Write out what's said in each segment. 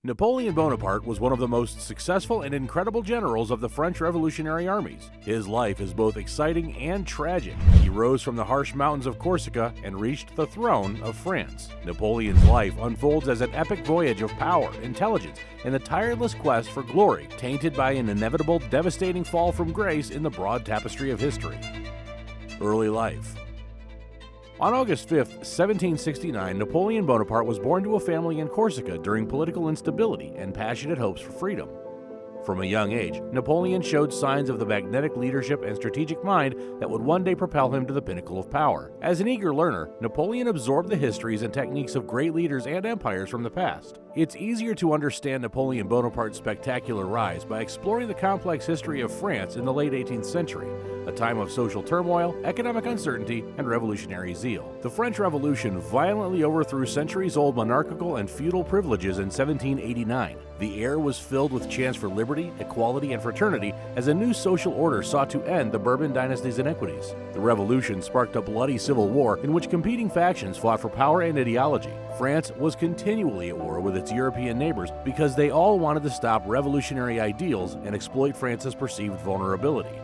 Napoleon Bonaparte was one of the most successful and incredible generals of the French Revolutionary armies. His life is both exciting and tragic. He rose from the harsh mountains of Corsica and reached the throne of France. Napoleon's life unfolds as an epic voyage of power, intelligence, and the tireless quest for glory, tainted by an inevitable, devastating fall from grace in the broad tapestry of history. Early life. On August 5, 1769, Napoleon Bonaparte was born to a family in Corsica during political instability and passionate hopes for freedom. From a young age, Napoleon showed signs of the magnetic leadership and strategic mind that would one day propel him to the pinnacle of power. As an eager learner, Napoleon absorbed the histories and techniques of great leaders and empires from the past. It's easier to understand Napoleon Bonaparte's spectacular rise by exploring the complex history of France in the late 18th century, a time of social turmoil, economic uncertainty, and revolutionary zeal. The French Revolution violently overthrew centuries-old monarchical and feudal privileges in 1789. The air was filled with chants for liberty, equality, and fraternity as a new social order sought to end the Bourbon dynasty's iniquities. The revolution sparked a bloody civil war in which competing factions fought for power and ideology. France was continually at war with its European neighbors because they all wanted to stop revolutionary ideals and exploit France's perceived vulnerability.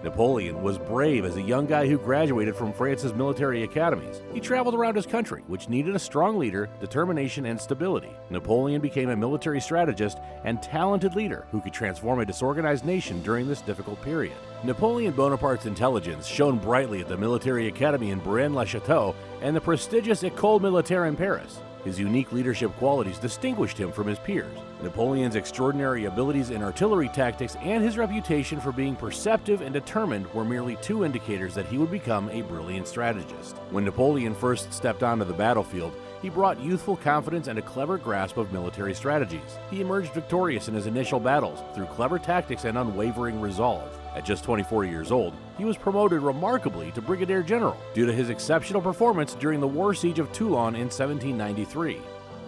Napoleon was brave as a young guy who graduated from France's military academies. He traveled around his country, which needed a strong leader, determination, and stability. Napoleon became a military strategist and talented leader who could transform a disorganized nation during this difficult period. Napoleon Bonaparte's intelligence shone brightly at the military academy in Braine-l'Château and the prestigious École Militaire in Paris. His unique leadership qualities distinguished him from his peers. Napoleon's extraordinary abilities in artillery tactics and his reputation for being perceptive and determined were merely two indicators that he would become a brilliant strategist. When Napoleon first stepped onto the battlefield, he brought youthful confidence and a clever grasp of military strategies. He emerged victorious in his initial battles through clever tactics and unwavering resolve. At just 24 years old, he was promoted remarkably to brigadier general due to his exceptional performance during the war siege of Toulon in 1793.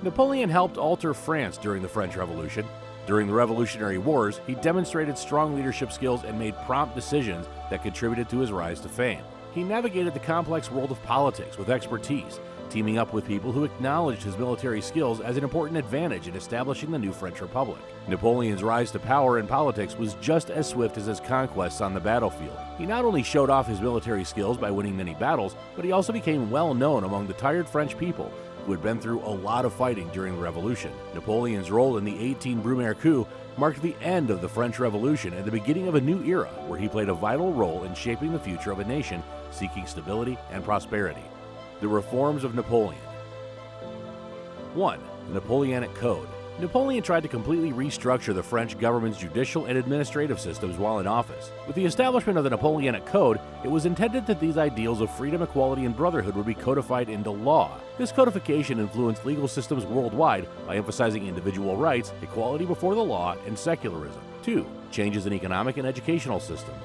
Napoleon helped alter France during the French Revolution. During the Revolutionary Wars, he demonstrated strong leadership skills and made prompt decisions that contributed to his rise to fame. He navigated the complex world of politics with expertise, teaming up with people who acknowledged his military skills as an important advantage in establishing the new French Republic. Napoleon's rise to power in politics was just as swift as his conquests on the battlefield. He not only showed off his military skills by winning many battles, but he also became well known among the tired French people who had been through a lot of fighting during the Revolution. Napoleon's role in the 18 Brumaire coup marked the end of the French Revolution and the beginning of a new era where he played a vital role in shaping the future of a nation seeking stability and prosperity. The reforms of Napoleon. 1. The Napoleonic Code. Napoleon tried to completely restructure the French government's judicial and administrative systems while in office. With the establishment of the Napoleonic Code, it was intended that these ideals of freedom, equality, and brotherhood would be codified into law. This codification influenced legal systems worldwide by emphasizing individual rights, equality before the law, and secularism. 2. Changes in economic and educational systems.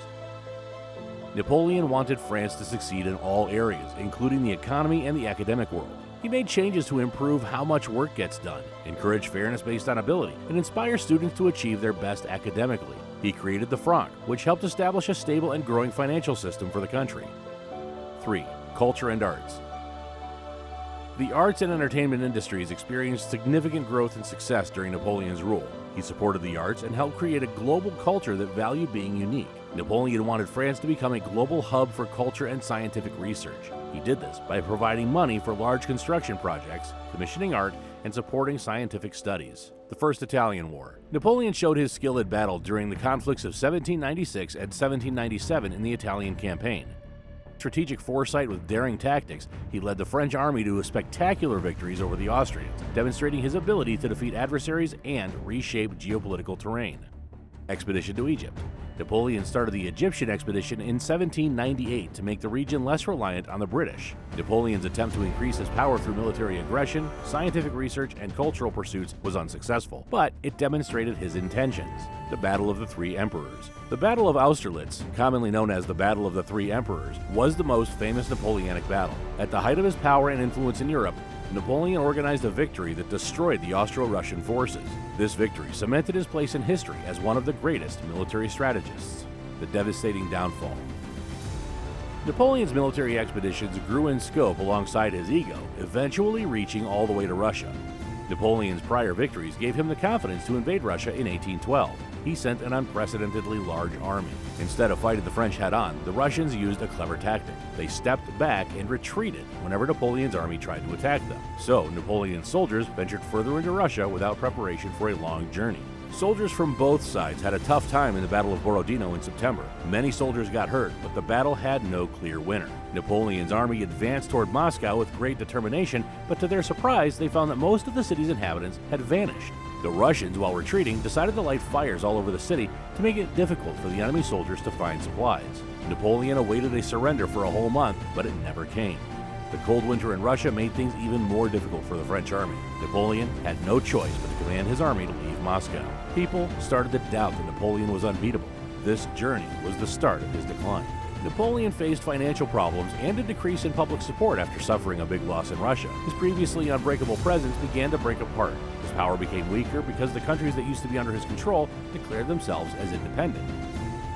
Napoleon wanted France to succeed in all areas, including the economy and the academic world. He made changes to improve how much work gets done, encourage fairness based on ability, and inspire students to achieve their best academically. He created the franc, which helped establish a stable and growing financial system for the country. 3. Culture and arts. The arts and entertainment industries experienced significant growth and success during Napoleon's rule. He supported the arts and helped create a global culture that valued being unique. Napoleon wanted France to become a global hub for culture and scientific research. He did this by providing money for large construction projects, commissioning art, and supporting scientific studies. The First Italian War. Napoleon showed his skill at battle during the conflicts of 1796 and 1797 in the Italian campaign. Strategic foresight with daring tactics, he led the French army to spectacular victories over the Austrians, demonstrating his ability to defeat adversaries and reshape geopolitical terrain. Expedition to Egypt. Napoleon started the Egyptian expedition in 1798 to make the region less reliant on the British. Napoleon's attempt to increase his power through military aggression, scientific research, and cultural pursuits was unsuccessful, but it demonstrated his intentions. The Battle of the Three Emperors. The Battle of Austerlitz, commonly known as the Battle of the Three Emperors, was the most famous Napoleonic battle. At the height of his power and influence in Europe, Napoleon organized a victory that destroyed the Austro-Russian forces. This victory cemented his place in history as one of the greatest military strategists. The devastating downfall. Napoleon's military expeditions grew in scope alongside his ego, eventually reaching all the way to Russia. Napoleon's prior victories gave him the confidence to invade Russia in 1812. He sent an unprecedentedly large army. Instead of fighting the French head-on, the Russians used a clever tactic. They stepped back and retreated whenever Napoleon's army tried to attack them. So Napoleon's soldiers ventured further into Russia without preparation for a long journey. Soldiers from both sides had a tough time in the Battle of Borodino in September. Many soldiers got hurt, but the battle had no clear winner. Napoleon's army advanced toward Moscow with great determination, but to their surprise, they found that most of the city's inhabitants had vanished. The Russians, while retreating, decided to light fires all over the city to make it difficult for the enemy soldiers to find supplies. Napoleon awaited a surrender for a whole month, but it never came. The cold winter in Russia made things even more difficult for the French army. Napoleon had no choice but to command his army to leave Moscow. People started to doubt that Napoleon was unbeatable. This journey was the start of his decline. Napoleon faced financial problems and a decrease in public support after suffering a big loss in Russia. His previously unbreakable presence began to break apart. His power became weaker because the countries that used to be under his control declared themselves as independent.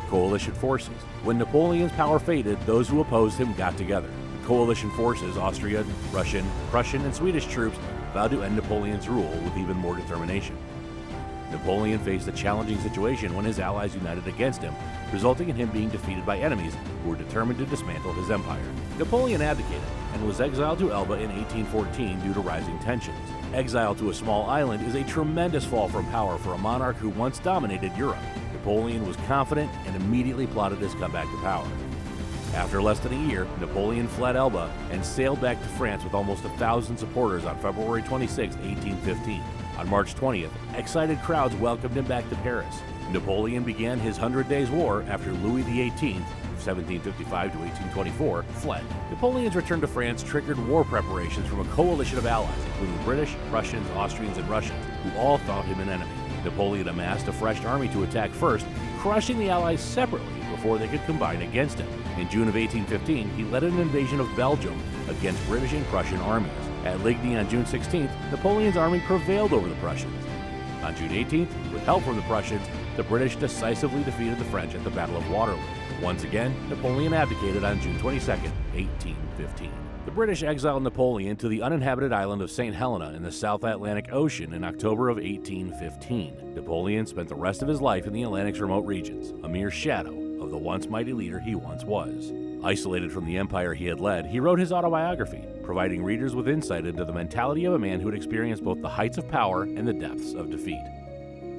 Coalition forces. When Napoleon's power faded, those who opposed him got together. Coalition forces, Austrian, Russian, Prussian, and Swedish troops vowed to end Napoleon's rule with even more determination. Napoleon faced a challenging situation when his allies united against him, resulting in him being defeated by enemies who were determined to dismantle his empire. Napoleon abdicated and was exiled to Elba in 1814 due to rising tensions. Exile to a small island is a tremendous fall from power for a monarch who once dominated Europe. Napoleon was confident and immediately plotted his comeback to power. After less than a year, Napoleon fled Elba and sailed back to France with almost 1,000 supporters on February 26, 1815. On March 20th, excited crowds welcomed him back to Paris. Napoleon began his 100 Days' War after Louis XVIII, 1755 to 1824, fled. Napoleon's return to France triggered war preparations from a coalition of allies, including British, Prussians, Austrians, and Russians, who all thought him an enemy. Napoleon amassed a fresh army to attack first, crushing the allies separately before they could combine against him. In June of 1815, he led an invasion of Belgium against British and Prussian armies. At Ligny on June 16th, Napoleon's army prevailed over the Prussians. On June 18th, with help from the Prussians, the British decisively defeated the French at the Battle of Waterloo. Once again, Napoleon abdicated on June 22, 1815. The British exiled Napoleon to the uninhabited island of St. Helena in the South Atlantic Ocean in October of 1815. Napoleon spent the rest of his life in the Atlantic's remote regions, a mere shadow of the once mighty leader he once was. Isolated from the empire he had led, he wrote his autobiography, providing readers with insight into the mentality of a man who had experienced both the heights of power and the depths of defeat.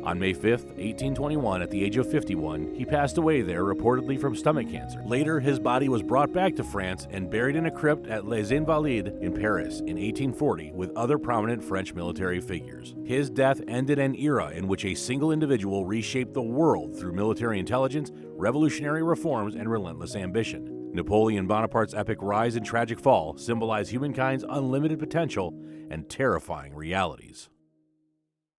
On May 5, 1821, at the age of 51, he passed away there, reportedly from stomach cancer. Later, his body was brought back to France and buried in a crypt at Les Invalides in Paris in 1840 with other prominent French military figures. His death ended an era in which a single individual reshaped the world through military intelligence, revolutionary reforms, and relentless ambition. Napoleon Bonaparte's epic rise and tragic fall symbolize humankind's unlimited potential and terrifying realities.